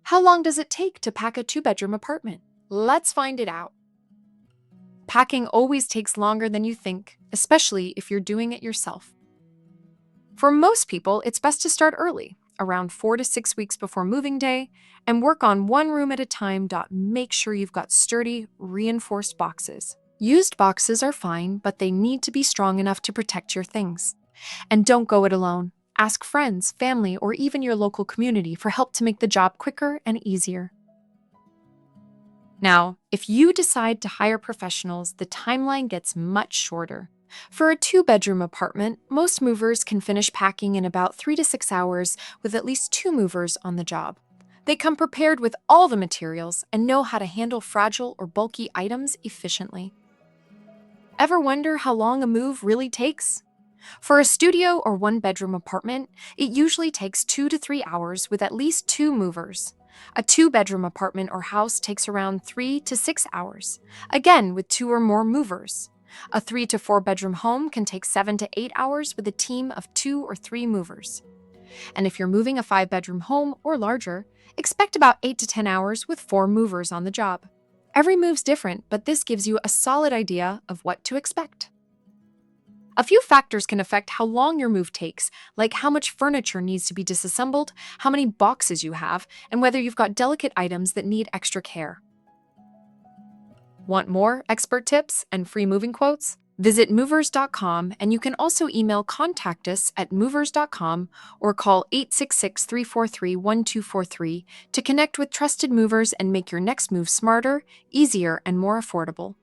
How long does it take to pack a two-bedroom apartment? Let's find it out. Packing always takes longer than you think, especially if you're doing it yourself. For most people, it's best to start early, around 4 to 6 weeks before moving day, and work on one room at a time. Make sure you've got sturdy, reinforced boxes. Used boxes are fine, but they need to be strong enough to protect your things. And don't go it alone. Ask friends, family, or even your local community for help to make the job quicker and easier. Now, if you decide to hire professionals, the timeline gets much shorter. For a two-bedroom apartment, most movers can finish packing in about 3 to 6 hours with at least two movers on the job. They come prepared with all the materials and know how to handle fragile or bulky items efficiently. Ever wonder how long a move really takes? For a studio or one-bedroom apartment, it usually takes 2 to 3 hours with at least two movers. A two-bedroom apartment or house takes around 3 to 6 hours, again with two or more movers. A 3 to 4 bedroom home can take 7 to 8 hours with a team of two or three movers. And if you're moving a 5-bedroom home or larger, expect about 8 to 10 hours with four movers on the job. Every move's different, but this gives you a solid idea of what to expect. A few factors can affect how long your move takes, like how much furniture needs to be disassembled, how many boxes you have, and whether you've got delicate items that need extra care. Want more expert tips and free moving quotes? Visit movers.com, and you can also email contact us at movers.com or call 866-343-1243 to connect with trusted movers and make your next move smarter, easier, and more affordable.